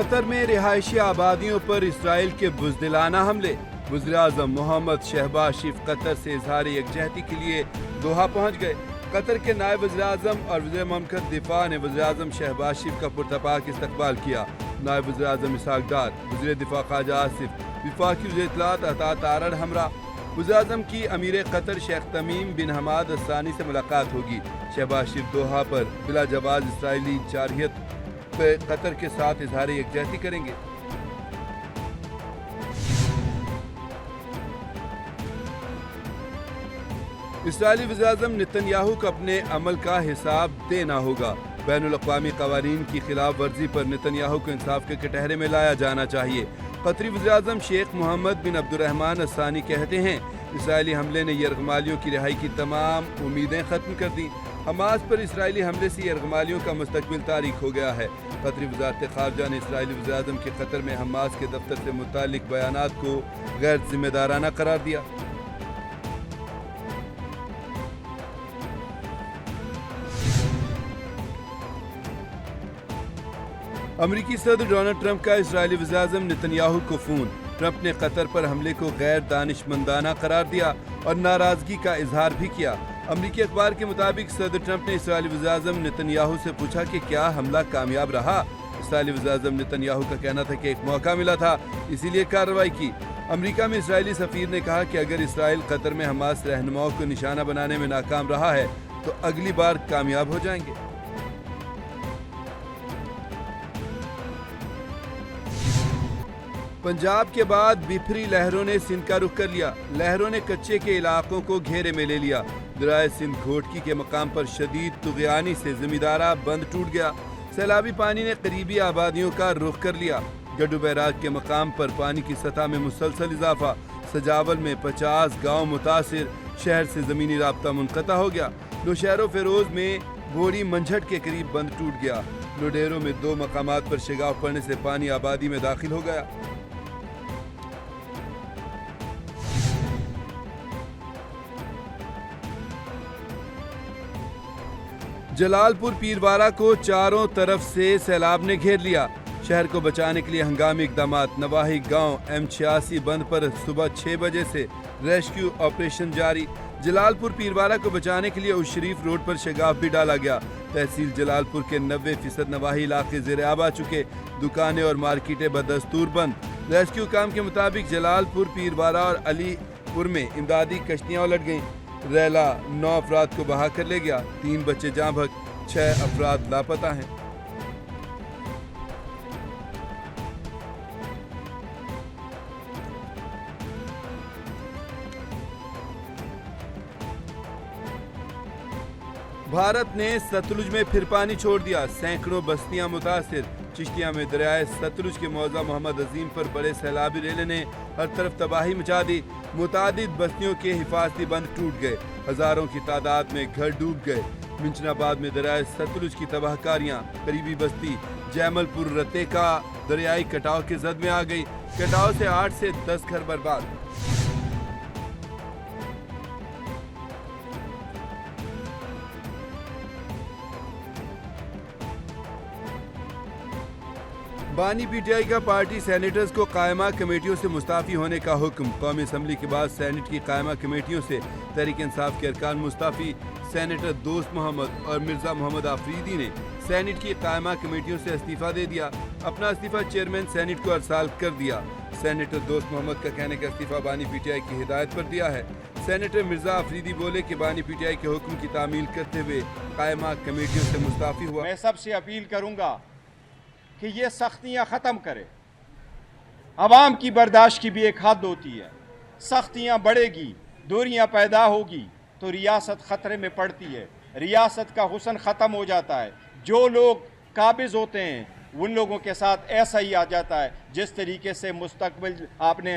قطر میں رہائشی آبادیوں پر اسرائیل کے بزدلانہ حملے۔ وزیراعظم محمد شہباز شریف قطر سے اظہار یکجہتی کے لیے دوحہ پہنچ گئے۔ قطر کے نائب وزیراعظم اور وزیر مملکت دفاع نے وزیراعظم شہباز شریف کا پرتپاک استقبال کیا۔ نائب وزیراعظم اسحاق ڈار، وزیر دفاع خواجہ آصف، وفاقی وزیر اطلاعات عطا تارڑ ہمراہ۔ وزیراعظم کی امیر قطر شیخ تمیم بن حماد الثانی سے ملاقات ہوگی۔ شہباز شریف دوحہ پر بلا جواز اسرائیلی جارحیت پہ قطر کے ساتھ اظہار یکجہتی کریں گے۔ اسرائیلی وزیراعظم نتن یاہو کو اپنے عمل کا حساب دینا ہوگا۔ بین الاقوامی قوانین کی خلاف ورزی پر نتن یاہو کو انصاف کے کٹہرے میں لایا جانا چاہیے۔ قطری وزیراعظم شیخ محمد بن عبد الرحمن الثانی کہتے ہیں اسرائیلی حملے نے یرغمالیوں کی رہائی کی تمام امیدیں ختم کر دیں۔ حماس پر اسرائیلی حملے سے یرغمالیوں کا مستقبل تاریک ہو گیا ہے۔ قطری وزارت خارجہ نے اسرائیلی وزیراعظم کے قطر میں حماس کے دفتر سے متعلق بیانات کو غیر ذمہ دارانہ قرار دیا۔ امریکی صدر ڈونلڈ ٹرمپ کا اسرائیلی وزیراعظم نتن یاہو کو فون۔ ٹرمپ نے قطر پر حملے کو غیر دانشمندانہ قرار دیا اور ناراضگی کا اظہار بھی کیا۔ امریکی اخبار کے مطابق صدر ٹرمپ نے اسرائیلی وزیراعظم نتن یاہو سے پوچھا کہ کیا حملہ کامیاب رہا۔ اسرائیلی وزیراعظم نتن یاہو کا کہنا تھا کہ ایک موقع ملا تھا، اسی لیے کارروائی کی۔ امریکہ میں اسرائیلی سفیر نے کہا کہ اگر اسرائیل قطر میں حماس رہنماؤں کو نشانہ بنانے میں ناکام رہا ہے تو اگلی بار کامیاب ہو جائیں گے۔ پنجاب کے بعد بپھری لہروں نے سندھ کا رخ کر لیا۔ لہروں نے کچے کے علاقوں کو گھیرے میں لے لیا۔ دریائے سندھ گھوٹکی کے مقام پر شدید طغیانی سے زمیندارہ بند ٹوٹ گیا۔ سیلابی پانی نے قریبی آبادیوں کا رخ کر لیا۔ گڈو بیراج کے مقام پر پانی کی سطح میں مسلسل اضافہ۔ سجاول میں 50 گاؤں متاثر، شہر سے زمینی رابطہ منقطع ہو گیا۔ نوشہر و فیروز میں بوڑی منجھٹ کے قریب بند ٹوٹ گیا۔ لوڈیرو میں 2 مقامات پر شگاف پڑنے سے پانی آبادی میں داخل ہو گیا۔ جلال پور پیروارہ کو چاروں طرف سے سیلاب نے گھیر لیا۔ شہر کو بچانے کے لیے ہنگامی اقدامات۔ نواحی گاؤں M86 بند پر صبح 6 بجے سے ریسکیو آپریشن جاری۔ جلال پور پیروارہ کو بچانے کے لیے اس شریف روڈ پر شگاف بھی ڈالا گیا۔ تحصیل جلال پور کے 90% نواحی علاقے زیر آب آ چکے۔ دکانیں اور مارکیٹیں بدستور بند۔ ریسکیو کام کے مطابق جلال پور پیروارہ اور علی پور میں امدادی کشتیاں الٹ گئیں۔ ریلا 9 افراد کو بہا کر لے گیا۔ 3 بچے جاں بحق، 6 افراد لاپتہ ہیں۔ بھارت نے ستلج میں پھر پانی چھوڑ دیا۔ سینکڑوں بستیاں متاثر۔ چشتیاں میں دریائے ستلج کے موضع محمد عظیم پر بڑے سیلابی ریلے نے ہر طرف تباہی مچا دی۔ متعدد بستیوں کے حفاظتی بند ٹوٹ گئے۔ ہزاروں کی تعداد میں گھر ڈوب گئے۔ منچن آباد میں دریائے ستلج کی تباہ کاریاں۔ قریبی بستی جیمل پور رتے کا دریائی کٹاؤ کے زد میں آ گئی۔ کٹاؤ سے 8 سے 10 گھر برباد۔ بانی پی ٹی آئی کا پارٹی سینیٹرز کو قائمہ کمیٹیوں سے مستعفی ہونے کا حکم۔ قومی اسمبلی کے بعد سینٹ کی قائمہ کمیٹیوں سے تحریک انصاف کے ارکان مستعفی۔ سینیٹر دوست محمد اور مرزا محمد آفریدی نے سینٹ کی قائمہ کمیٹیوں سے استعفیٰ دے دیا۔ اپنا استعفیٰ چیئرمین سینٹ کو ارسال کر دیا۔ سینیٹر دوست محمد کا کہنے کا استعفیٰ بانی پی ٹی آئی کی ہدایت پر دیا ہے۔ سینیٹر مرزا آفریدی بولے کہ بانی پی ٹی آئی کے حکم کی تعمیل کرتے ہوئے قائمہ کمیٹیوں سے مستعفی ہوا۔ میں سب سے اپیل کروں گا کہ یہ سختیاں ختم کرے۔ عوام کی برداشت کی بھی ایک حد ہوتی ہے۔ سختیاں بڑھے گی، دوریاں پیدا ہوگی تو ریاست خطرے میں پڑتی ہے، ریاست کا حسن ختم ہو جاتا ہے۔ جو لوگ قابض ہوتے ہیں ان لوگوں کے ساتھ ایسا ہی آ جاتا ہے جس طریقے سے مستقبل آپ نے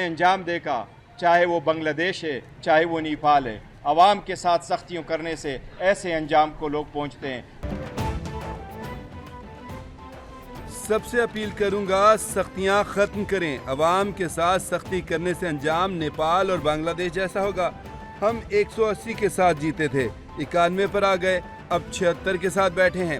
انجام دیکھا، چاہے وہ بنگلہ دیش ہے، چاہے وہ نیپال ہے۔ عوام کے ساتھ سختیوں کرنے سے ایسے انجام کو لوگ پہنچتے ہیں۔ سب سے اپیل کروں گا سختیاں ختم کریں۔ عوام کے ساتھ سختی کرنے سے انجام نیپال اور بنگلہ دیش جیسا ہوگا۔ ہم 180 کے ساتھ جیتے تھے، 91 پر آ گئے، اب 76 کے ساتھ بیٹھے ہیں۔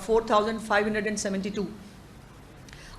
4,572,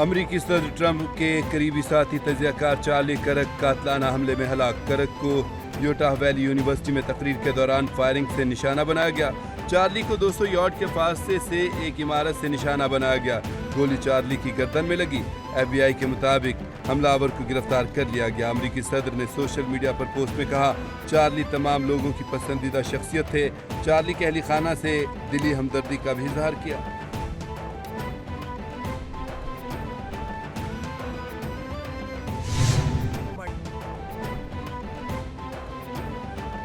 امریکی صدر ٹرمپ کے قریبی ساتھی تجزیہ کار چارلی کرک قاتلانہ حملے میں ہلاک. کرک کو یوٹاہ ویلی یونیورسٹی میں تقریر کے دوران فائرنگ سے نشانہ بنایا گیا. چارلی کو 200 یارڈ کے فاصلے سے ایک عمارت سے نشانہ بنایا گیا. گولی چارلی کی گردن میں لگی. ایف بی آئی کے مطابق حملہ آور کو گرفتار کر لیا گیا. امریکی صدر نے سوشل میڈیا پر پوسٹ میں کہا چارلی تمام لوگوں کی پسندیدہ شخصیت تھے. چارلی کے اہل خانہ سے دلی ہمدردی کا بھی اظہار کیا.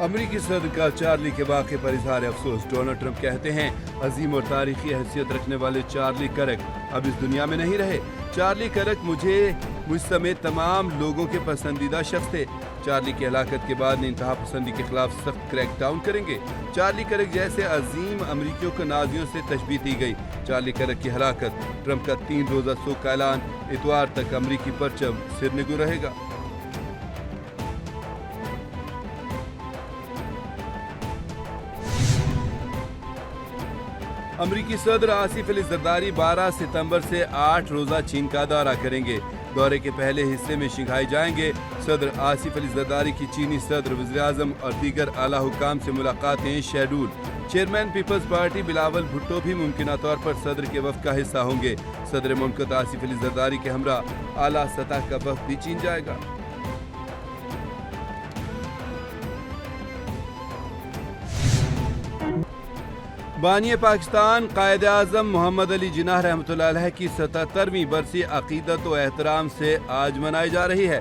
امریکی صدر کا چارلی کے واقعے پر اظہار افسوس. ڈونلڈ ٹرمپ کہتے ہیں عظیم اور تاریخی حیثیت رکھنے والے چارلی کرک اب اس دنیا میں نہیں رہے. چارلی کرک مجھ سمیت تمام لوگوں کے پسندیدہ شخص تھے. چارلی کی ہلاکت کے بعد انتہا پسندی کے خلاف سخت کریک ڈاؤن کریں گے. چارلی کرک جیسے عظیم امریکیوں کو نازیوں سے تشبیہ دی گئی. چارلی کرک کی ہلاکت. ٹرمپ کا 3 روزہ سوگ کا اعلان. اتوار تک امریکی پرچم سرنگو رہے گا. امریکی صدر آصف علی زرداری 12 ستمبر سے 8 روزہ چین کا دورہ کریں گے. دورے کے پہلے حصے میں شنگھائی جائیں گے. صدر آصف علی زرداری کی چینی صدر، وزیراعظم اور دیگر اعلیٰ حکام سے ملاقاتیں شیڈول. چیئرمین پیپلز پارٹی بلاول بھٹو بھی ممکنہ طور پر صدر کے وفد کا حصہ ہوں گے. صدر مملکت آصف علی زرداری کے ہمراہ اعلیٰ سطح کا وفد بھی چین جائے گا. بانی پاکستان قائد اعظم محمد علی جناح رحمۃ اللہ علیہ کی 77ویں برسی عقیدت و احترام سے آج منائی جا رہی ہے.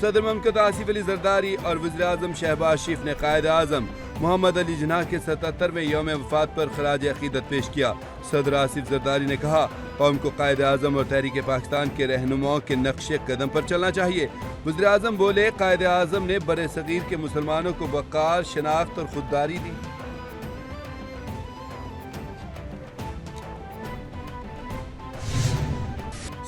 صدر مملکت آصف علی زرداری اور وزیراعظم شہباز شریف نے قائد اعظم محمد علی جناح کے 77ویں یوم وفات پر خراج عقیدت پیش کیا. صدر آصف زرداری نے کہا قوم کو قائد اعظم اور تحریک پاکستان کے رہنماؤں کے نقش قدم پر چلنا چاہیے. وزیراعظم بولے قائد اعظم نے بر صغیر کے مسلمانوں کو وقار، شناخت اور خودداری دی.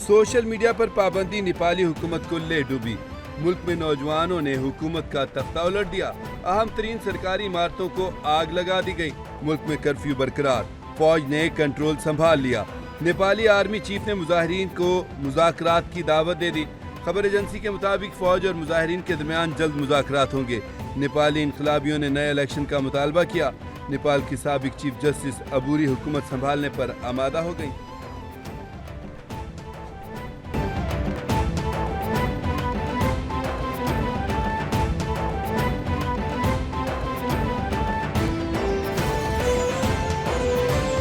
سوشل میڈیا پر پابندی نیپالی حکومت کو لے ڈوبی. ملک میں نوجوانوں نے حکومت کا تختہ الٹ دیا. اہم ترین سرکاری عمارتوں کو آگ لگا دی گئی. ملک میں کرفیو برقرار. فوج نے کنٹرول سنبھال لیا. نیپالی آرمی چیف نے مظاہرین کو مذاکرات کی دعوت دے دی. خبر ایجنسی کے مطابق فوج اور مظاہرین کے درمیان جلد مذاکرات ہوں گے. نیپالی انقلابیوں نے نئے الیکشن کا مطالبہ کیا. نیپال کی سابق چیف جسٹس عبوری حکومت سنبھالنے پر آمادہ ہو گئی.